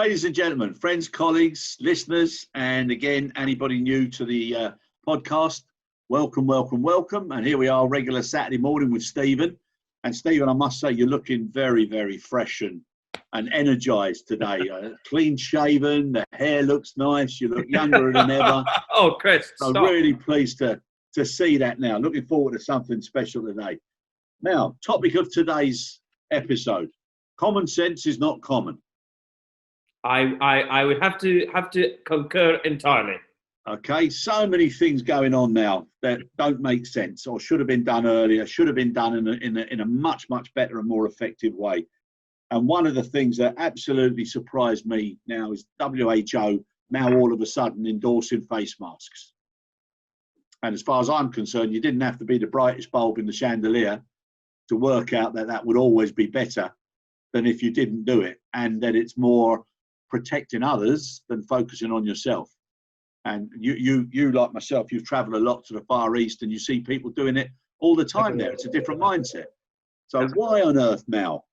Ladies and gentlemen, friends, colleagues, listeners, and again, anybody new to the podcast, welcome, welcome, welcome. And here we are, regular Saturday morning with Steven. And Steven, I must say, you're looking very, very fresh and energised today. Clean shaven, the hair looks nice, you look younger than ever. Oh, Chris, I'm stop. really pleased to see that now. Looking forward to something special today. Now, topic of today's episode, common sense is not common. I would have to concur entirely. Okay, so many things going on now that don't make sense or should have been done earlier, should have been done in a much, much better and more effective way. And one of the things that absolutely surprised me now is WHO now all of a sudden endorsing face masks. And as far as I'm concerned, you didn't have to be the brightest bulb in the chandelier to work out that that would always be better than if you didn't do it, and that it's more protecting others than focusing on yourself. And you like myself, you've traveled a lot to the Far East and you see people doing it all the time there. It's a different mindset. So why on earth now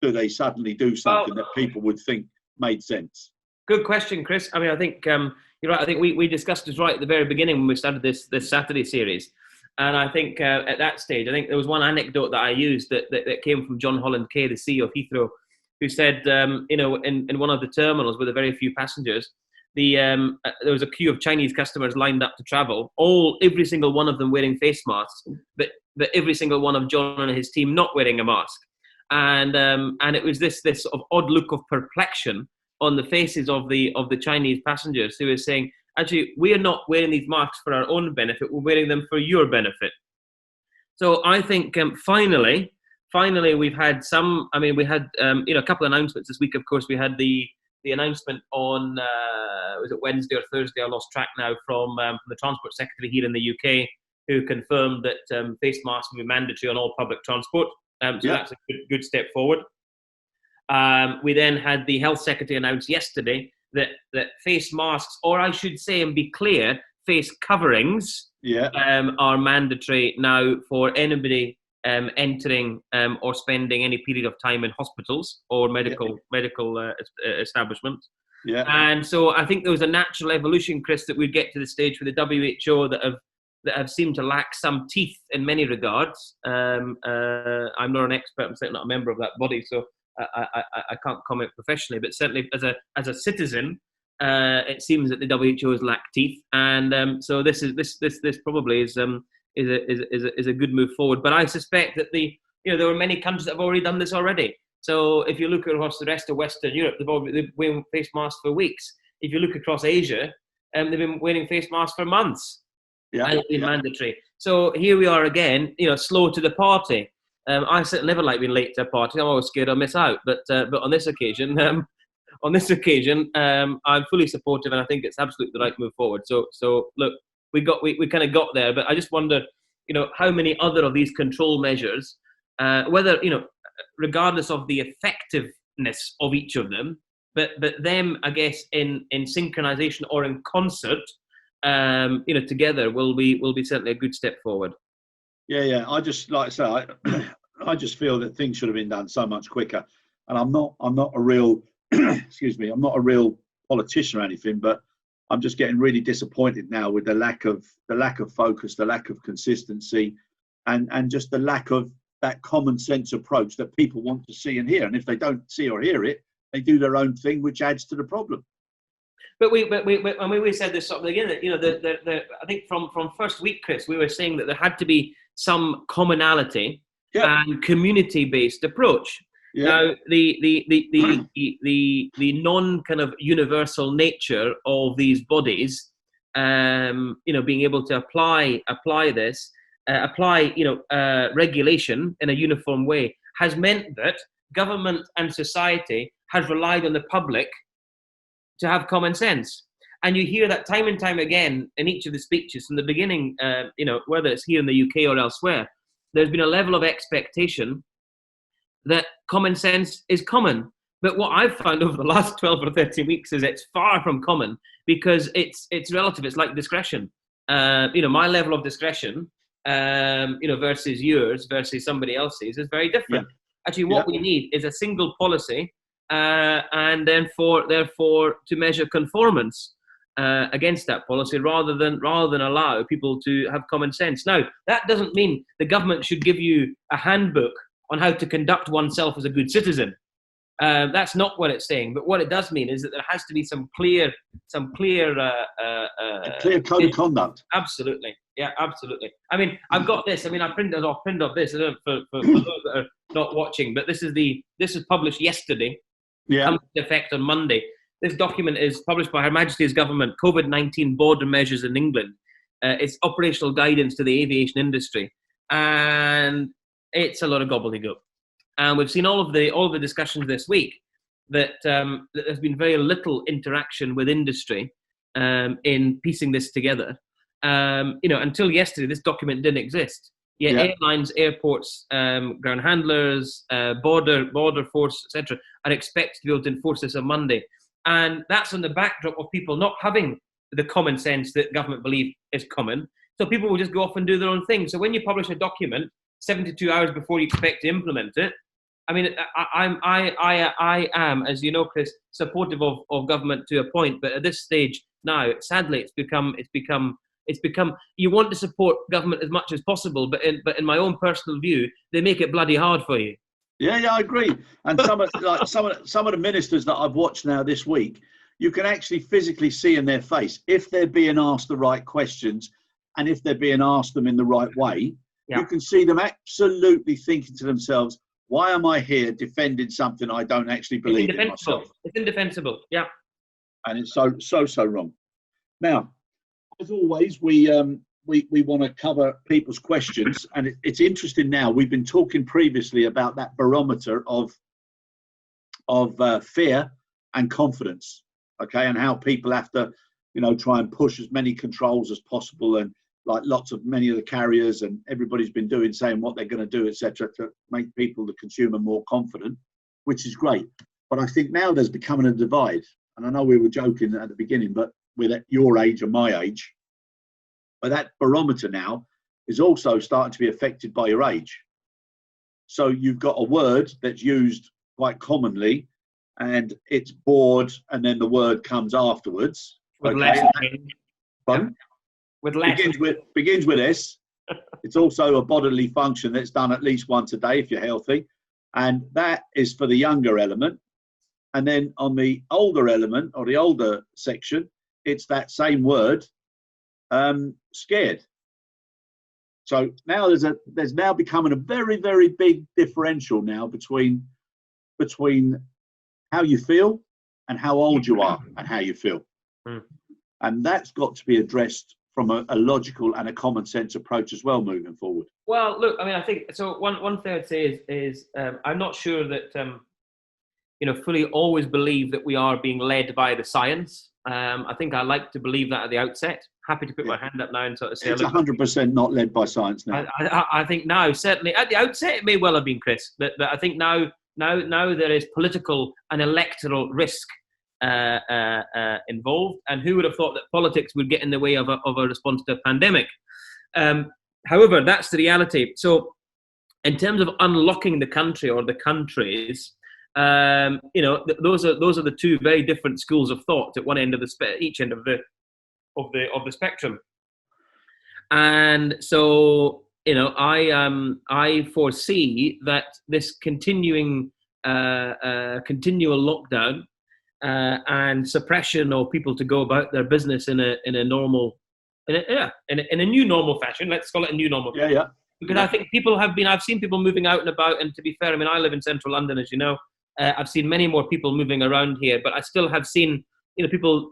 do they suddenly do something that people would think made sense? Good question, Chris. I mean, I think you're right. I think we discussed this right at the very beginning when we started this Saturday series. And I think at that stage, I think there was one anecdote that I used that came from John Holland Kay, the CEO of Heathrow, who said, in one of the terminals with a very few passengers, there was a queue of Chinese customers lined up to travel, every single one of them wearing face masks, but every single one of John and his team not wearing a mask. And it was this sort of odd look of perplexion on the faces of the Chinese passengers who were saying, actually, we are not wearing these masks for our own benefit, we're wearing them for your benefit. So I think finally we've had some, I mean, we had a couple of announcements this week. Of course, we had the announcement on, was it Wednesday or Thursday? I lost track now, from the Transport Secretary here in the UK, who confirmed that face masks will be mandatory on all public transport. That's a good step forward. We then had the Health Secretary announce yesterday that face masks, or I should say, and be clear, face coverings are mandatory now for anybody entering or spending any period of time in hospitals or medical establishments. Yeah. And so I think there was a natural evolution, Chris, that we'd get to the stage with the WHO that have seemed to lack some teeth in many regards. I'm not an expert, I'm certainly not a member of that body, so I can't comment professionally, but certainly as a citizen, it seems that the WHO has lacked teeth, and so this probably is a good move forward. But I suspect that there are many countries that have already done this already. So if you look across the rest of Western Europe, they've been wearing face masks for weeks. If you look across Asia, they've been wearing face masks for months. And it's been mandatory. So here we are again, slow to the party. I never like being late to a party. I'm always scared I'll miss out. But on this occasion, I'm fully supportive, and I think it's absolutely the right move forward. So look, we kind of got there, but I just wonder, how many other of these control measures, whether regardless of the effectiveness of each of them, but them, I guess, in synchronization or in concert, together will be certainly a good step forward. Yeah. I just, like I say, I just feel that things should have been done so much quicker. And I'm not a real, I'm not a real politician or anything, but I'm just getting really disappointed now with the lack of focus, the lack of consistency, and just the lack of that common sense approach that people want to see and hear. And if they don't see or hear it, they do their own thing, which adds to the problem. But we said this sort of again. I think from first week, Chris, we were saying that there had to be some commonality and community-based approach. Yeah. Now, the non kind of universal nature of these bodies, being able to apply regulation in a uniform way, has meant that government and society has relied on the public to have common sense. And you hear that time and time again in each of the speeches from the beginning, whether it's here in the UK or elsewhere, there's been a level of expectation that common sense is common. But what I've found over the last 12 or 13 weeks is it's far from common, because it's relative. It's like discretion. My level of discretion, versus yours, versus somebody else's, is very different. Yeah. Actually, what we need is a single policy and therefore to measure conformance against that policy rather than allow people to have common sense. Now, that doesn't mean the government should give you a handbook on how to conduct oneself as a good citizen. That's not what it's saying. But what it does mean is that there has to be some clear code of conduct. Absolutely, yeah, absolutely. I mean, I've got this. I mean, I printed off this for those that are not watching. But this is published yesterday. Yeah. Comes into effect on Monday. This document is published by Her Majesty's Government, COVID-19 Border Measures in England. It's operational guidance to the aviation industry. And it's a lot of gobbledygook. And we've seen all of the discussions this week that there's been very little interaction with industry in piecing this together. Until yesterday, this document didn't exist. Yet airlines, airports, ground handlers, border force, etc., are expected to be able to enforce this on Monday. And that's on the backdrop of people not having the common sense that government believe is common. So people will just go off and do their own thing. So when you publish a document 72 hours before you expect to implement it, I mean, I am, as you know, Chris, supportive of government to a point. But at this stage now, sadly, it's become. You want to support government as much as possible, but in my own personal view, they make it bloody hard for you. Yeah, I agree. And some of the ministers that I've watched now this week, you can actually physically see in their face if they're being asked the right questions and if they're being asked them in the right way. Yeah. You can see them absolutely thinking to themselves, why am I here defending something I don't actually believe in myself? It's indefensible, yeah. And it's so wrong. Now, as always, we want to cover people's questions, and it's interesting now. We've been talking previously about that barometer of fear and confidence, okay, and how people have to, try and push as many controls as possible, and like many of the carriers and everybody's been saying what they're going to do, etc., to make people, the consumer, more confident, which is great. But I think now there's becoming a divide, and I know we were joking at the beginning, but with your age or my age, but that barometer now is also starting to be affected by your age. So you've got a word that's used quite commonly, and it's bored, and then the word comes afterwards. With okay? less. With less. Begins with S. It's also a bodily function that's done at least once a day if you're healthy, and that is for the younger element. And then on the older element, or the older section, it's that same word, scared. So now there's now becoming a very, very big differential now between how you feel and how old you are and how you feel. And that's got to be addressed from a logical and a common sense approach as well moving forward. Well, look, I mean, I think so. One thing I'd say is I'm not sure that fully always believe that we are being led by the science. I think I like to believe that at the outset. Happy to put my hand up now and sort of say, it's 100% not led by science now. I think now, certainly at the outset, it may well have been, Chris. But I think now there is political and electoral risk involved, and who would have thought that politics would get in the way of a response to a pandemic? However, that's the reality. So, in terms of unlocking the country or the countries, those are the two very different schools of thought at one end of each end of the spectrum. And so, I foresee that this continual lockdown and suppression of people to go about their business in a new normal fashion. Let's call it a new normal. Yeah. Because I think I've seen people moving out and about, and to be fair, I mean, I live in central London, as you know. I've seen many more people moving around here, but I still have seen, people,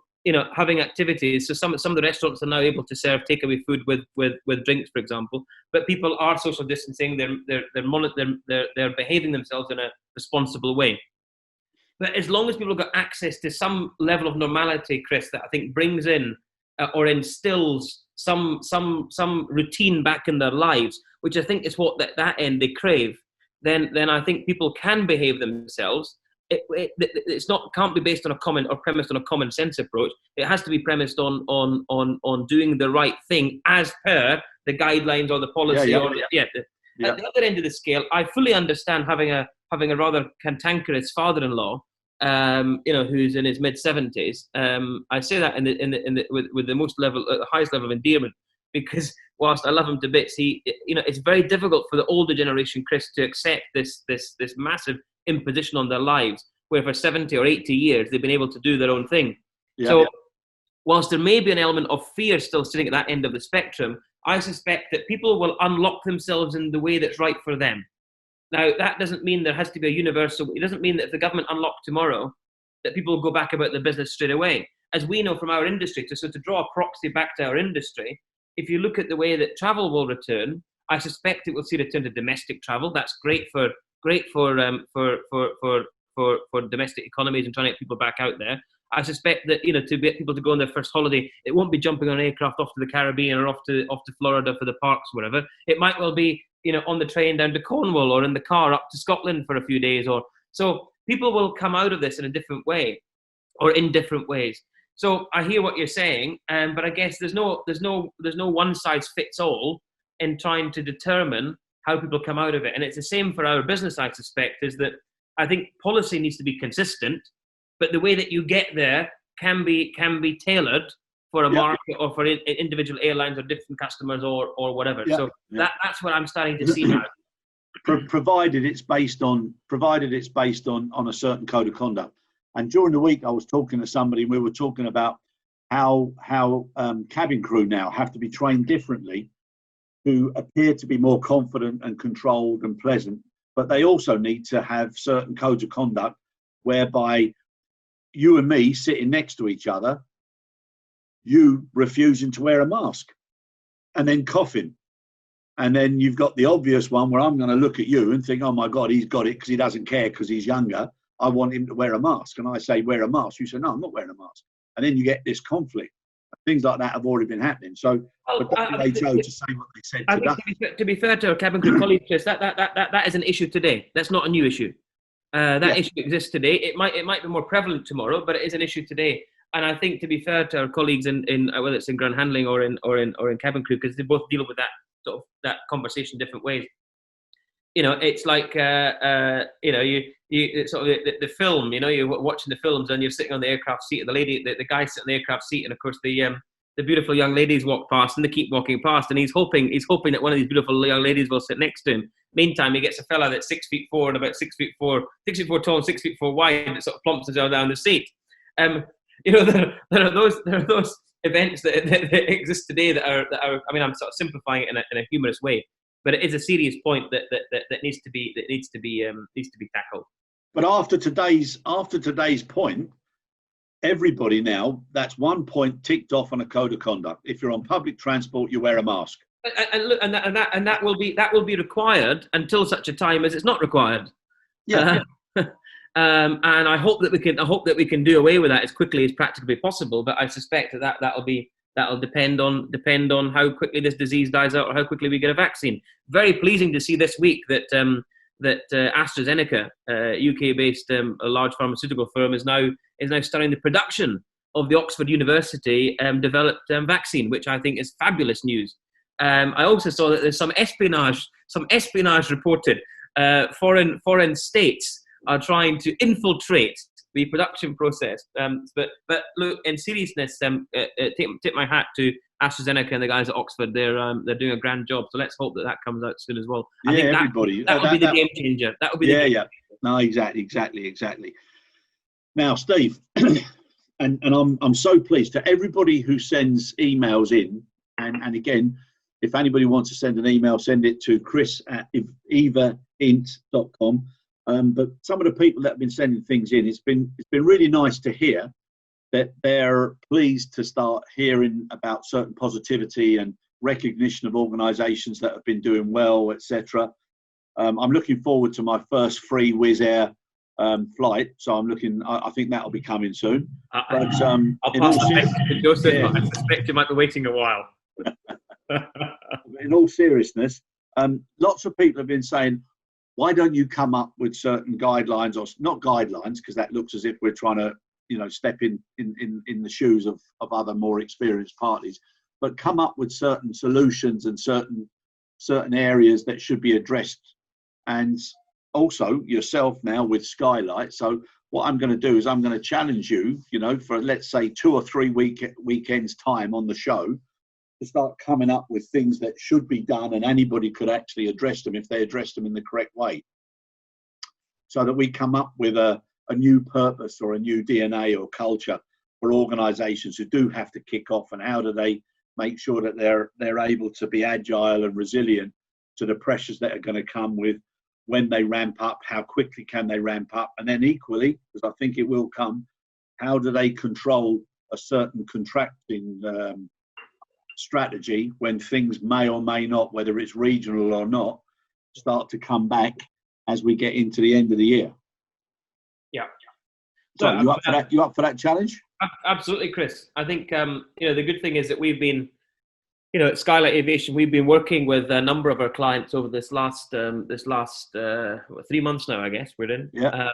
having activities. So some of the restaurants are now able to serve takeaway food with drinks, for example. But people are social distancing. They're behaving themselves in a responsible way. But as long as people have got access to some level of normality, Chris, that I think brings in or instills some routine back in their lives, which I think is what that end they crave, then I think people can behave themselves. It's not can't be based on a common or premised on a common sense approach. It has to be premised on doing the right thing as per the guidelines or the policy. At the other end of the scale, I fully understand having a rather cantankerous father-in-law who's in his mid-70s. I say that with the most level, the highest level of endearment, because whilst I love him to bits, it's very difficult for the older generation, Chris, to accept this massive imposition on their lives, where for 70 or 80 years they've been able to do their own thing. Yeah. So, whilst there may be an element of fear still sitting at that end of the spectrum, I suspect that people will unlock themselves in the way that's right for them. Now, that doesn't mean there has to be a universal. It doesn't mean that if the government unlocked tomorrow, that people will go back about their business straight away. As we know from our industry, to draw a proxy back to our industry, if you look at the way that travel will return, I suspect it will see a return to domestic travel. That's great for domestic economies and trying to get people back out there. I suspect that, to get people to go on their first holiday, it won't be jumping on an aircraft off to the Caribbean or off to Florida for the parks, whatever. It might well be, on the train down to Cornwall, or in the car up to Scotland for a few days. So people will come out of this in a different way, or in different ways. So I hear what you're saying, but I guess there's no one size fits all in trying to determine how people come out of it. And it's the same for our business, I suspect, is that I think policy needs to be consistent, but the way that you get there can be tailored for a market or for individual airlines or different customers or whatever. So that's what I'm starting to see now. Provided it's based on a certain code of conduct. And during the week, I was talking to somebody, and we were talking about how cabin crew now have to be trained differently to appear to be more confident and controlled and pleasant, but they also need to have certain codes of conduct whereby you and me sitting next to each other, you refusing to wear a mask and then coughing. And then you've got the obvious one where I'm going to look at you and think, oh my God, he's got it because he doesn't care because he's younger. I want him to wear a mask. And I say, wear a mask. You say, no, I'm not wearing a mask. And then you get this conflict. Things like that have already been happening. So for WHO to say what they said today. To be fair to our cabin crew colleagues, Chris, that is an issue today. That's not a new issue. That issue exists today. It might be more prevalent tomorrow, but it is an issue today. And I think, to be fair to our colleagues in whether it's in ground handling or in cabin crew, because they both deal with that sort of that conversation different ways. It's like you sort of the film. You're watching the films and you're sitting on the aircraft seat, and the guy sitting on the aircraft seat, and of course the beautiful young ladies walk past, and they keep walking past, and he's hoping that one of these beautiful young ladies will sit next to him. Meantime, he gets a fella that's 6'4" and about 6'4" tall and 6'4" wide, that sort of plumps himself down the seat. There are those events that exist today that are. I mean, I'm sort of simplifying it in a humorous way, but it is a serious point that needs to be tackled. But after today's point, everybody now, that's one point ticked off on a code of conduct. If you're on public transport, you wear a mask. And that will be required until such a time as it's not required. Yeah. And I hope that we can do away with that as quickly as practically possible. But I suspect that'll depend on how quickly this disease dies out or how quickly we get a vaccine. Very pleasing to see this week that AstraZeneca, UK-based a large pharmaceutical firm, is now starting the production of the Oxford University developed vaccine, which I think is fabulous news. I also saw that there's some espionage reported. Foreign states are trying to infiltrate the production process. But look, in seriousness, tip my hat to AstraZeneca and the guys at Oxford. They're doing a grand job. So let's hope that comes out soon as well. I think everybody. That would be the game changer. That would be the game changer. No, exactly. Now, Steve, and I'm so pleased to everybody who sends emails in. And again, if anybody wants to send an email, send it to chris@evaint.com. But some of the people that have been sending things in, it's been really nice to hear that they're pleased to start hearing about certain positivity and recognition of organisations that have been doing well, etc. I'm looking forward to my first free Wizz Air flight, so I think that'll be coming soon. I'll pass to Joseph. Yeah. I suspect you might be waiting a while. In all seriousness, lots of people have been saying, why don't you come up with certain guidelines, or not guidelines, because that looks as if we're trying to, step in the shoes of other more experienced parties, but come up with certain solutions and certain areas that should be addressed. And also yourself now with Skylight. So what I'm going to do is I'm going to challenge you, for let's say 2 or 3 weekends time on the show, to start coming up with things that should be done, and anybody could actually address them if they address them in the correct way, so that we come up with a new purpose or a new DNA or culture for organizations who do have to kick off, and how do they make sure that they're able to be agile and resilient to the pressures that are going to come with when they ramp up, how quickly can they ramp up, and then equally, because I think it will come, how do they control a certain contracting strategy when things may or may not, whether it's regional or not, start to come back as we get into the end of the year. Yeah. So you up for that? You up for that challenge? Absolutely, Chris. I think the good thing is that we've been, at Skylight Aviation, we've been working with a number of our clients over this last 3 months now, I guess we're in. Yeah.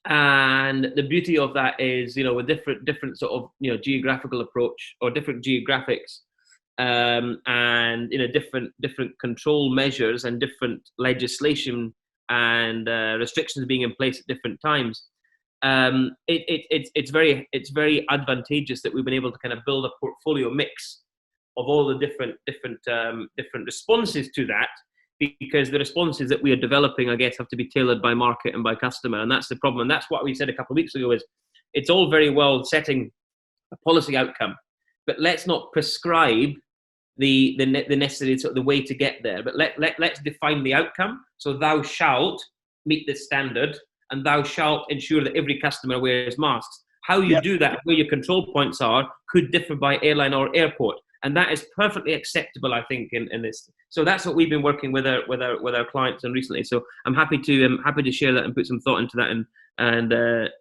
And the beauty of that is, with different sort of, geographical approach or different geographics, and, different control measures and different legislation and restrictions being in place at different times. It's very advantageous that we've been able to kind of build a portfolio mix of all the different responses to that, because the responses that we are developing, I guess, have to be tailored by market and by customer. And that's the problem. And that's what we said a couple of weeks ago, is it's all very well setting a policy outcome, but let's not prescribe the necessary sort of the way to get there. But let's define the outcome. So thou shalt meet this standard, and thou shalt ensure that every customer wears masks. How you do that, where your control points are, could differ by airline or airport. And that is perfectly acceptable, I think, in this. So that's what we've been working with our clients on recently. So I'm happy to share that and put some thought into that, and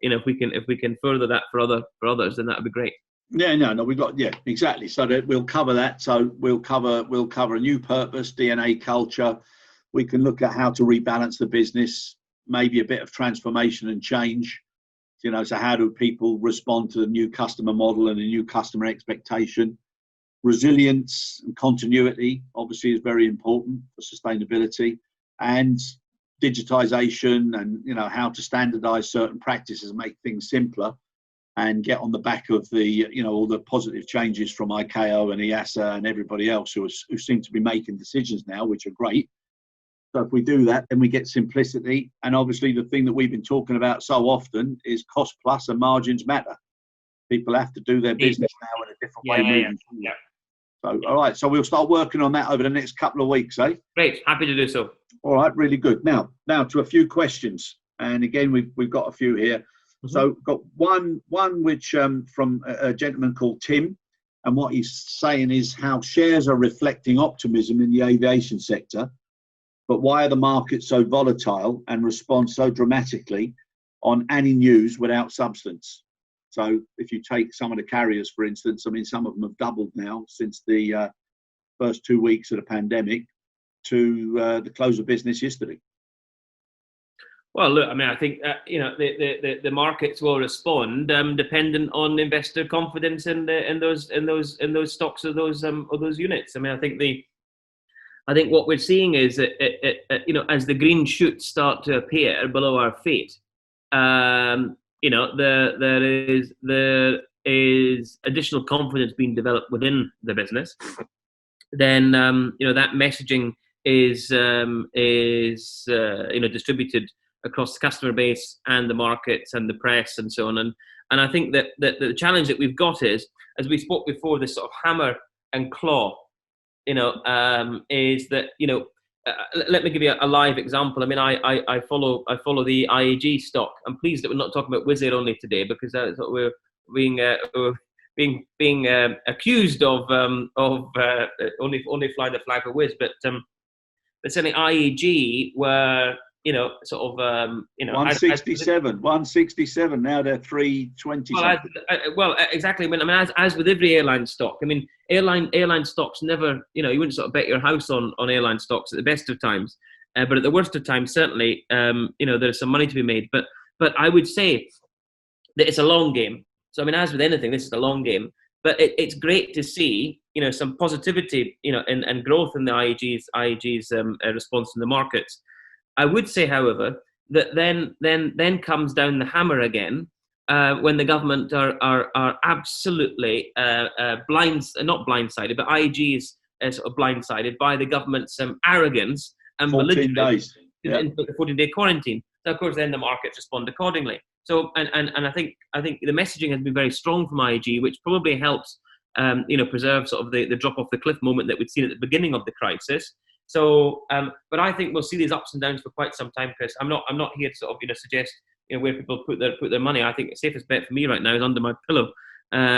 if we can further that for others, then that would be great. No, we've got exactly. So that we'll cover that. So we'll cover a new purpose, DNA, culture. We can look at how to rebalance the business, maybe a bit of transformation and change. So how do people respond to the new customer model and the new customer expectation? Resilience and continuity obviously is very important for sustainability, and digitization, and how to standardize certain practices and make things simpler, and get on the back of the all the positive changes from ICAO and EASA and everybody else who seem to be making decisions now, which are great. So if we do that, then we get simplicity, and obviously the thing that we've been talking about so often is cost plus and margins matter. People have to do their business now in a different way moving forward. Yeah. So, all right. So we'll start working on that over the next couple of weeks, eh? Great. Happy to do so. All right. Really good. Now to a few questions. And again, we've got a few here. Mm-hmm. So got one which from a gentleman called Tim. And what he's saying is how shares are reflecting optimism in the aviation sector, but why are the markets so volatile and respond so dramatically on any news without substance? So if you take some of the carriers, for instance, I mean, some of them have doubled now since the first 2 weeks of the pandemic to the close of business yesterday. Well, look, I mean, I think the markets will respond dependent on investor confidence in those stocks or those units. I mean, I think what we're seeing is that as the green shoots start to appear below our feet, there is additional confidence being developed within the business. Then that messaging is distributed across the customer base and the markets and the press and so on. And I think that the challenge that we've got is, as we spoke before, this sort of hammer and claw. Is that let me give you a live example. I mean, I follow the IAG stock. I'm pleased that we're not talking about Wizz Air only today, because that's what we're being accused of only flying the flag for Wizz. But certainly IAG were 167. Now they're 320. Well, exactly. I mean, as with every airline stock, I mean, airline stocks never, you wouldn't sort of bet your house on airline stocks at the best of times, but at the worst of times, certainly, there's some money to be made. But I would say that it's a long game. So I mean, as with anything, this is a long game. But it's great to see, some positivity, and growth in the IAG's response in the markets. I would say, however, that then comes down the hammer again when the government are absolutely not blindsided, but IAG is sort of blindsided by the government's arrogance and 14 days. In the 14-day quarantine. So of course, then the markets respond accordingly. So and I think the messaging has been very strong from IAG, which probably helps preserve sort of the drop off the cliff moment that we'd seen at the beginning of the crisis. So, but I think we'll see these ups and downs for quite some time, Chris. I'm not here to sort of suggest where people put their money. I think the safest bet for me right now is under my pillow. But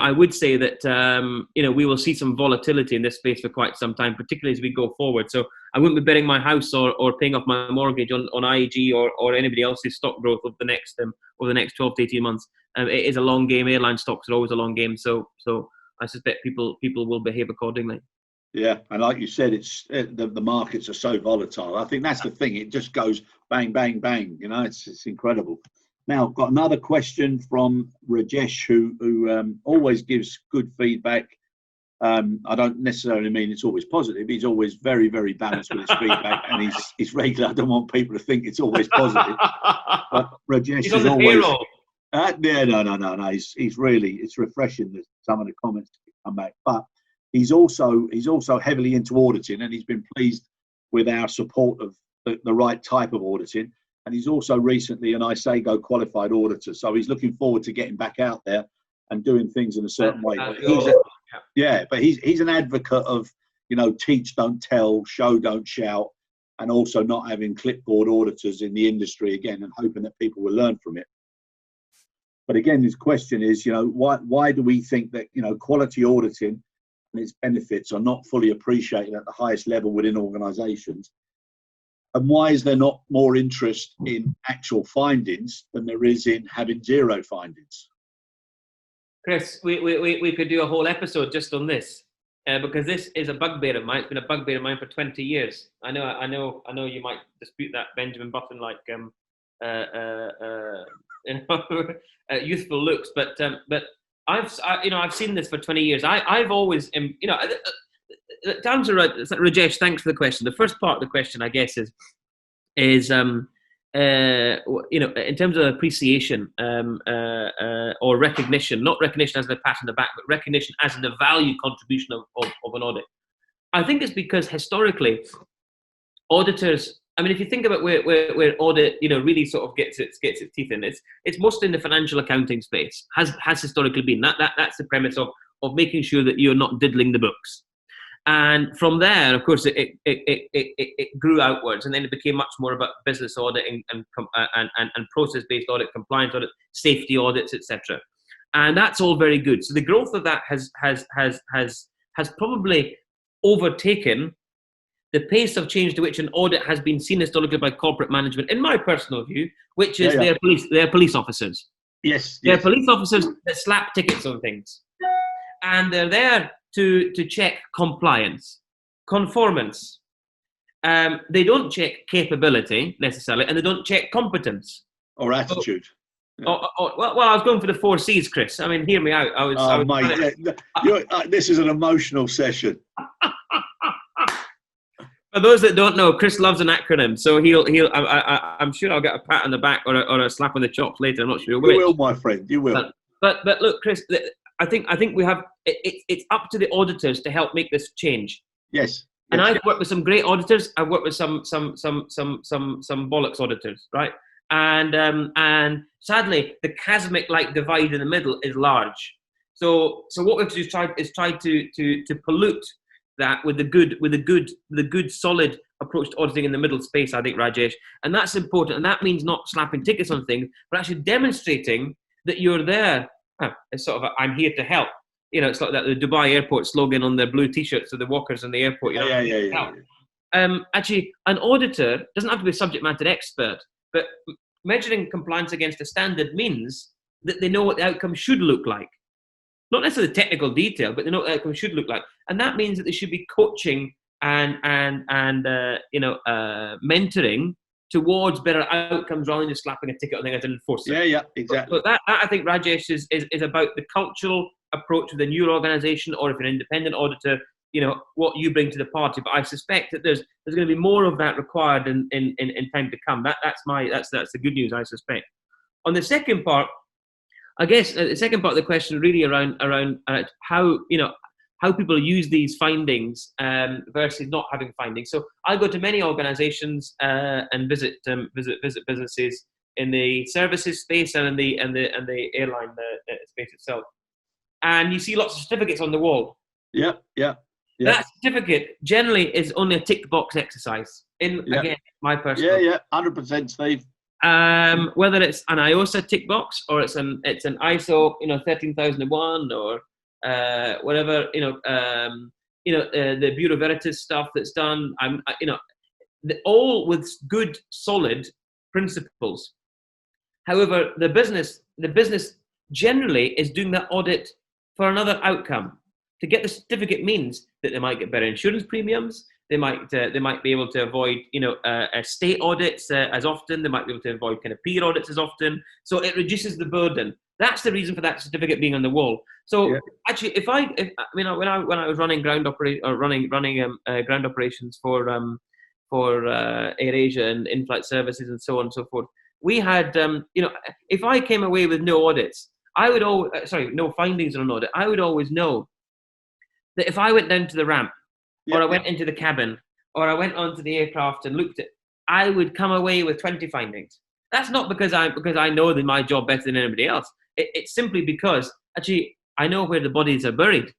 I would say that we will see some volatility in this space for quite some time, particularly as we go forward. So I wouldn't be betting my house or paying off my mortgage on IAG or anybody else's stock growth over the next 12 to 18 months. It is a long game. Airline stocks are always a long game. So I suspect people will behave accordingly. Yeah, and like you said, it's the markets are so volatile. I think that's the thing. It just goes bang, bang, bang. It's incredible. Now, I've got another question from Rajesh, who always gives good feedback. I don't necessarily mean it's always positive. He's always very, very balanced with his feedback, and he's regular. I don't want people to think it's always positive. But Rajesh is always. No. He's really, it's refreshing that some of the comments come back. But he's also heavily into auditing, and he's been pleased with our support of the right type of auditing. And he's also recently an ISAGO qualified auditor. So he's looking forward to getting back out there and doing things in a certain way. But he's an advocate of, teach, don't tell, show, don't shout, and also not having clipboard auditors in the industry again, and hoping that people will learn from it. But again, his question is, why do we think that, quality auditing and its benefits are not fully appreciated at the highest level within organisations? And why is there not more interest in actual findings than there is in having zero findings? Chris, we could do a whole episode just on this, because this is a bugbear of mine. It's been a bugbear of mine for 20 years. I know you might dispute that, Benjamin Button, youthful looks, but I've seen this for 20 years. I've always to answer Rajesh, thanks for the question. The first part of the question, I guess, is in terms of appreciation or recognition, not recognition as a pat on the back, but recognition as the value contribution of an audit. I think it's because historically, auditors. I mean, if you think about where audit, really sort of gets its teeth in, it's mostly in the financial accounting space. Has historically been that's the premise of making sure that you're not diddling the books. And from there, of course, it grew outwards, and then it became much more about business auditing and process-based audit, compliance audit, safety audits, etc. And that's all very good. So the growth of that has probably overtaken the pace of change to which an audit has been seen historically by corporate management, in my personal view, which is they're police officers. Yes. They're police officers that slap tickets on things, and they're there to check compliance, conformance. They don't check capability necessarily, and they don't check competence or attitude. Well, I was going for the 4 C's, Chris. I mean, hear me out. This is an emotional session. For those that don't know, Chris loves an acronym, so I'm sure I'll get a pat on the back or a slap on the chops later. I'm not sure which. You will, my friend. You will. But look, Chris, I think we have. It's up to the auditors to help make this change. Yes. And I've worked with some great auditors. I've worked with some bollocks auditors, right? And sadly, the chasmic-like divide in the middle is large. So what we have to do is try to pollute that with the good solid approach to auditing in the middle space, I think, Rajesh. And that's important. And that means not slapping tickets on things, but actually demonstrating that you're there. It's sort of I'm here to help. It's like that the Dubai airport slogan on their blue T-shirts of the walkers in the airport. Yeah. Actually, an auditor doesn't have to be a subject matter expert, but measuring compliance against a standard means that they know what the outcome should look like. Not necessarily technical detail, but they know what the outcome should look like. And that means that they should be coaching and mentoring towards better outcomes rather than just slapping a ticket on things and enforcing. Yeah, exactly. So that I think, Rajesh, is about the cultural approach within your organisation, or if you're an independent auditor, what you bring to the party. But I suspect that there's going to be more of that required in time to come. That's the good news, I suspect. On the second part, I guess the second part of the question really around how people use these findings versus not having findings. So I go to many organisations and visit businesses in the services space and in the airline space itself, and you see lots of certificates on the wall. Yeah. That certificate generally is only a tick box exercise. Again, my personal. 100%, Steve. Whether it's an IOSA tick box or it's an ISO 13001 or whatever the Bureau Veritas stuff that's done. All with good solid principles. However, the business generally is doing that audit for another outcome. To get the certificate means that they might get better insurance premiums. They might be able to avoid state audits as often. They might be able to avoid kind of peer audits as often. So it reduces the burden. That's the reason for that certificate being on the wall. So actually, when I was running ground operations for AirAsia and in-flight services and so on and so forth, we had if I came away with no audits, no findings on an audit, I would always know that if I went down to the ramp, or I went into the cabin, or I went onto the aircraft and looked at, I would come away with 20 findings. That's not because I know my job better than anybody else. It's simply because actually I know where the bodies are buried.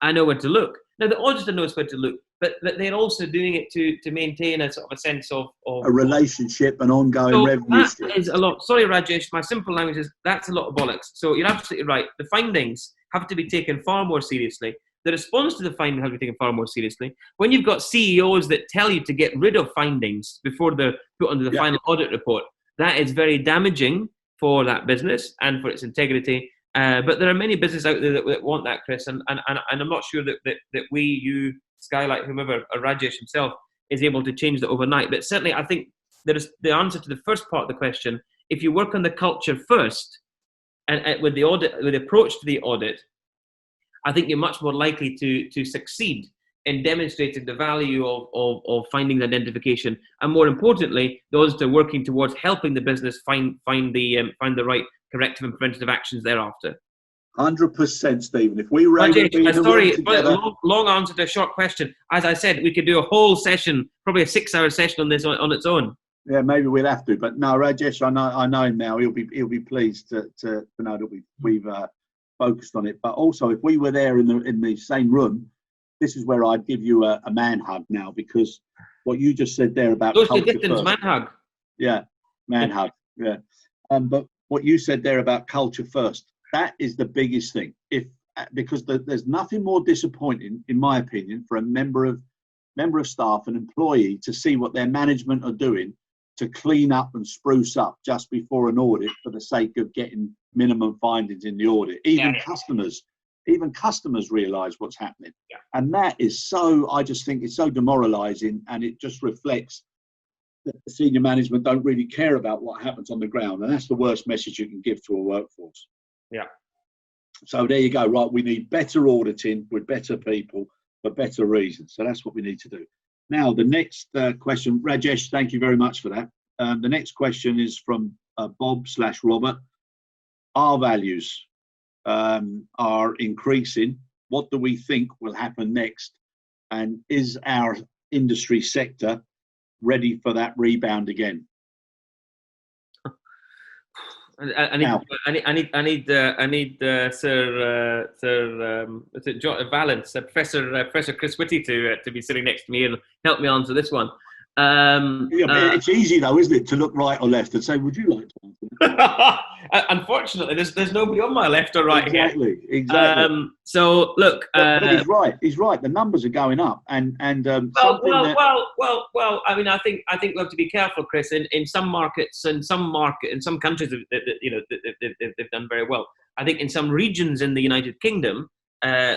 I know where to look. Now the auditor knows where to look, but they're also doing it to maintain a sort of a sense of a relationship and ongoing revenue. That is a lot. Sorry, Rajesh, my simple language is that's a lot of bollocks. So you're absolutely right. The findings have to be taken far more seriously. The response to the findings has to be taken far more seriously. When you've got CEOs that tell you to get rid of findings before they're put under the final audit report, that is very damaging for that business and for its integrity. But there are many businesses out there that want that, Chris, and I'm not sure that we, you, Skylight, whomever, or Rajesh himself, is able to change that overnight. But certainly, I think there is the answer to the first part of the question. If you work on the culture first, and with the audit, with the approach to the audit, I think you're much more likely to succeed in demonstrating the value of findings identification, and more importantly, those that are working towards helping the business find the right corrective and preventative actions thereafter. 100%, Stephen. If we rate long answer to a short question. As I said, we could do a whole session, probably a 6-hour session on this on its own. Yeah, maybe we'll have to. But no, Rajesh, I know him now. He'll be pleased to know that we've focused on it. But also, if we were there in the same room, this is where I'd give you a man hug now, because what you just said there about those Dickson's man hug. Yeah, man hug. Yeah. But what you said there about culture first, that is the biggest thing. Because there's nothing more disappointing, in my opinion, for a member of staff, an employee, to see what their management are doing to clean up and spruce up just before an audit for the sake of getting minimum findings in the audit. Even customers realise what's happening. Yeah. And that is I just think it's so demoralising, and it just reflects that the senior management don't really care about what happens on the ground. And that's the worst message you can give to a workforce. Yeah. So there you go. Right. We need better auditing with better people for better reasons. So that's what we need to do. Now, the next question, Rajesh, thank you very much for that. The next question is from Bob/Robert. Our values are increasing. What do we think will happen next? And is our industry sector ready for that rebound again? I need Sir Valence, Professor Chris Whitty to be sitting next to me and help me answer this one. It's easy though, isn't it, to look right or left and say, "Would you like to answer?" Unfortunately, there's nobody on my left or right Exactly. So look, but he's right. He's right. The numbers are going up, and I mean, I think we have to be careful, Chris. In some markets, in some countries, they've done very well. I think in some regions in the United Kingdom,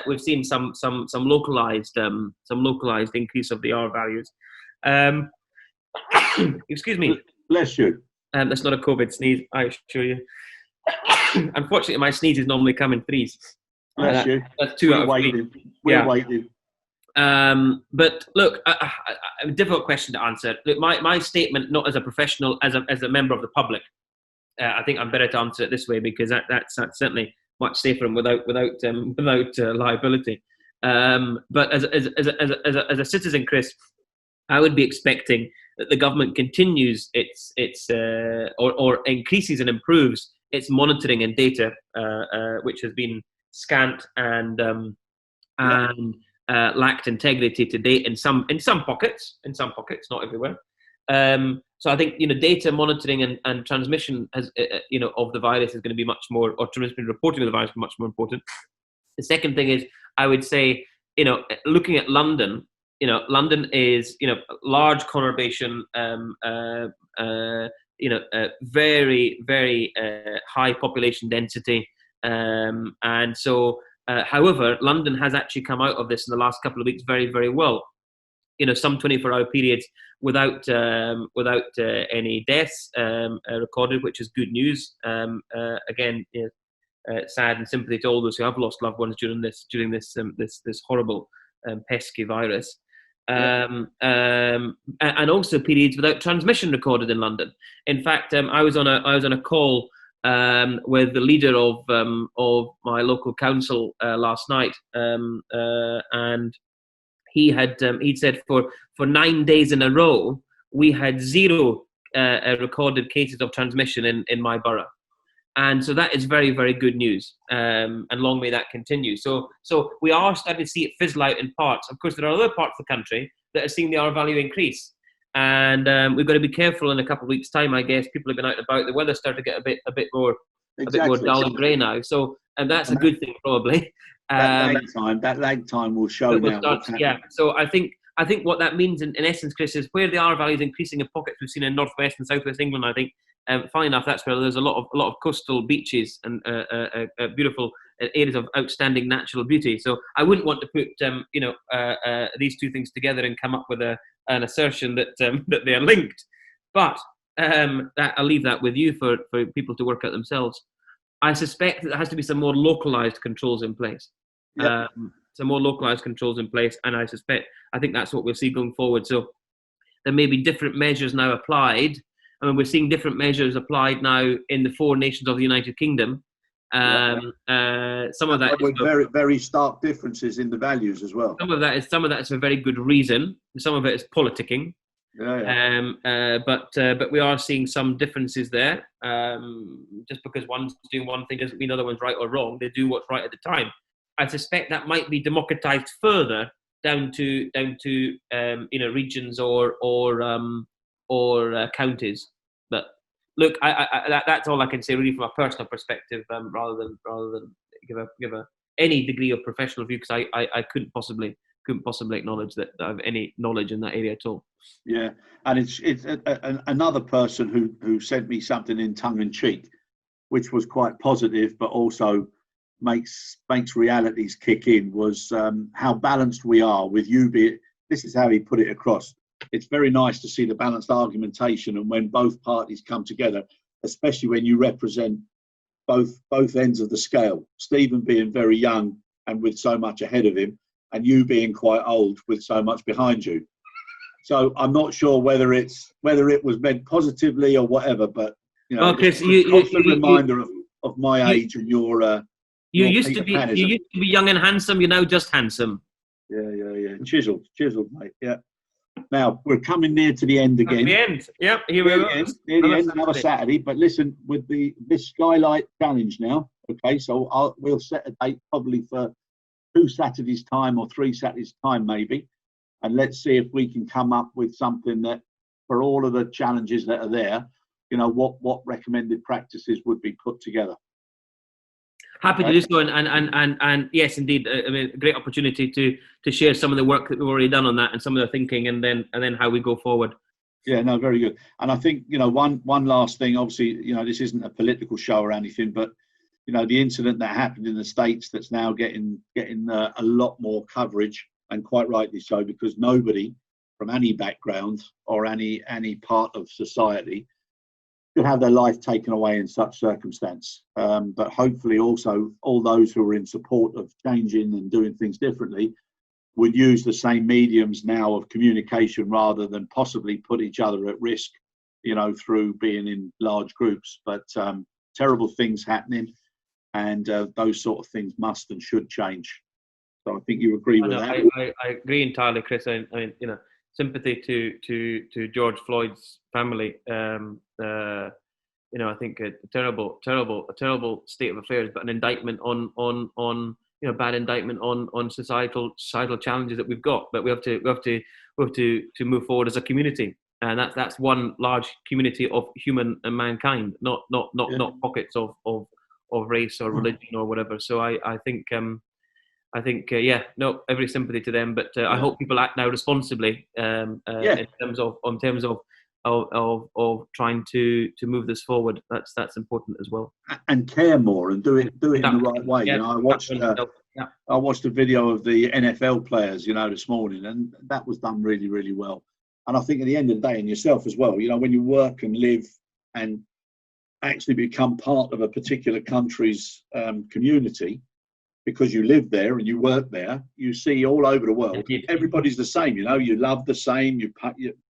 we've seen some localized increase of the R values. Excuse me. Bless you. That's not a COVID sneeze, I assure you. Unfortunately, my sneezes normally come in threes. Bless you. That's 2 out of 3. We're waiting. But look, a difficult question to answer. Look, my statement, not as a professional, as a member of the public, I think I'm better to answer it this way, because that's certainly much safer and without liability. But as a citizen, Chris, I would be expecting that the government continues its or increases and improves its monitoring and data, which has been scant and lacked integrity to date in some pockets, not everywhere. So I think data monitoring and transmission has of the virus is going to be much more, or transmission reporting of the virus is much more important. The second thing is, I would say, looking at London, London is large conurbation, very very high population density, and so. However, London has actually come out of this in the last couple of weeks very, very well. Some 24-hour periods without any deaths recorded, which is good news. Again, sad and sympathy to all those who have lost loved ones during this horrible pesky virus. And also periods without transmission recorded in London. In fact, I was on a call with the leader of my local council last night, and he'd said for 9 days in a row we had 0 recorded cases of transmission in my borough, and so that is very, very good news, and long may that continue. So we are starting to see it fizzle out in parts. Of course, there are other parts of the country that are seeing the R value increase. And we've got to be careful. In a couple of weeks' time, I guess people have been out and about. The weather started to get a bit more dull and grey now. So, and that's a good thing, probably. That lag time will show now. So I think what that means in essence, Chris, is where the R value is increasing in pockets we've seen in northwest and southwest England. I think, funny enough, that's where there's a lot of coastal beaches and beautiful areas of outstanding natural beauty. So I wouldn't want to put these two things together and come up with an assertion that they are linked. But I'll leave that with you for people to work out themselves. I suspect that there has to be some more localized controls in place. Yep. Some more localized controls in place, and I think that's what we'll see going forward. So there may be different measures now applied. I mean, we're seeing different measures applied now in the 4 nations of the United Kingdom. Some of that with very, very stark differences in the values as well. Some of that is for very good reason. Some of it is politicking. But we are seeing some differences there. Just because one's doing one thing doesn't mean the other one's right or wrong. They do what's right at the time. I suspect that might be democratized further down to regions or counties. But look, that's all I can say really from a personal perspective, rather than give any degree of professional view, because I couldn't possibly acknowledge that I have any knowledge in that area at all. Yeah, and it's another person who sent me something in tongue in cheek, which was quite positive, but also makes realities kick in, was how balanced we are with you. This is how he put it across. It's very nice to see the balanced argumentation, and when both parties come together, especially when you represent both ends of the scale. Stephen being very young and with so much ahead of him, and you being quite old with so much behind you. So I'm not sure whether it was meant positively or whatever, but Chris, constant reminder of my age and your. You used to be young and handsome. You're now just handsome. Yeah. Chiseled, mate. Yeah. Now we're coming near to the end again. At the end. Yep. Here we go. Near the end, another Saturday. But listen, with this Skylight challenge now. Okay, so we'll set a date probably for 2 Saturdays time or 3 Saturdays time maybe, and let's see if we can come up with something that, for all of the challenges that are there, what recommended practices would be put together. Happy to do so, and yes, indeed. I mean, a great opportunity to share some of the work that we've already done on that, and some of the thinking, and then how we go forward. Yeah, no, very good. And I think one last thing. Obviously, this isn't a political show or anything, but the incident that happened in the States that's now getting a lot more coverage, and quite rightly so, because nobody from any background or any part of society should have their life taken away in such circumstance. But hopefully also all those who are in support of changing and doing things differently would use the same mediums now of communication rather than possibly put each other at risk, through being in large groups. But terrible things happening, and those sort of things must and should change. So I think you agree with that. I agree entirely, Chris. I mean, sympathy to George Floyd's family. I think a terrible state of affairs, but an indictment on bad indictment on societal challenges that we've got. But we have to move forward as a community, and that's one large community of human and mankind, not pockets of race or religion or whatever. So I think every sympathy to them, but I hope people act now responsibly in terms of trying to move this forward. That's important as well, and care more and do it in the right way. I watched a video of the NFL players this morning, and that was done really, really well. And I think at the end of the day, and yourself as well, when you work and live and actually become part of a particular country's community, because you live there and you work there, you see all over the world, everybody's the same. You love the same, your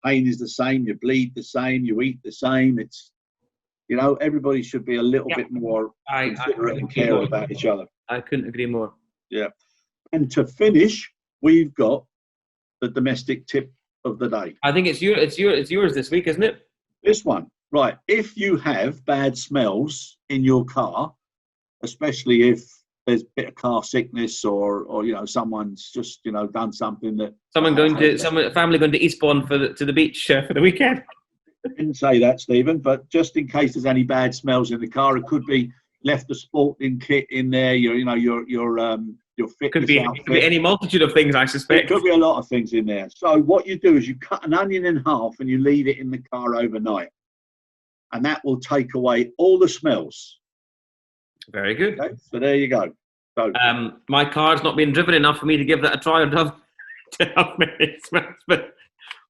pain is the same, you bleed the same, you eat the same. It's, everybody should be a little bit more considerate and care about each other. I couldn't agree more. Yeah. And to finish, we've got the domestic tip of the day. I think it's yours this week, isn't it? This one, right. If you have bad smells in your car, especially if there's a bit of car sickness or someone's just done something that family going to Eastbourne to the beach for the weekend. I didn't say that, Stephen, but just in case there's any bad smells in the car, it could be left the sporting kit in there. Your fitness could be any multitude of things, I suspect. It could be a lot of things in there. So what you do is you cut an onion in half and you leave it in the car overnight, and that will take away all the smells. Very good. Okay, so there you go. So, my car's not been driven enough for me to give that a try or to have many smells, but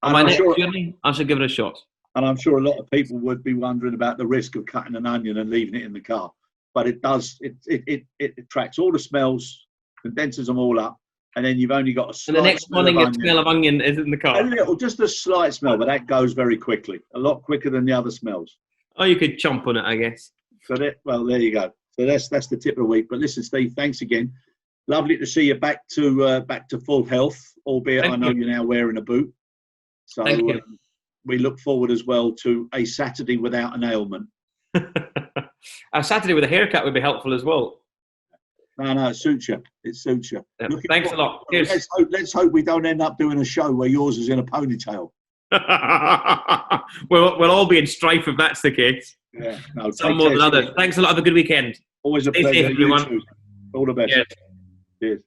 on my next journey, I should give it a shot. And I'm sure a lot of people would be wondering about the risk of cutting an onion and leaving it in the car. But it does, it attracts all the smells, condenses them all up, and then you've only got a slight smell of onion. And the next morning, the smell of onion is in the car. Just a slight smell, but that goes very quickly, a lot quicker than the other smells. Oh, you could chomp on it, I guess. So there you go. So that's the tip of the week. But listen, Steve, thanks again. Lovely to see you back to full health, albeit I know you're now wearing a boot. So we look forward as well to a Saturday without an ailment. A Saturday with a haircut would be helpful as well. No, it suits you. It suits you. Yeah, thanks a lot. Cheers. Let's hope we don't end up doing a show where yours is in a ponytail. We'll all be in strife if that's the case. Yeah, no, some more than others. Thanks a lot. Have a good weekend. Always a pleasure. Safe, everyone. All the best. Cheers. Cheers.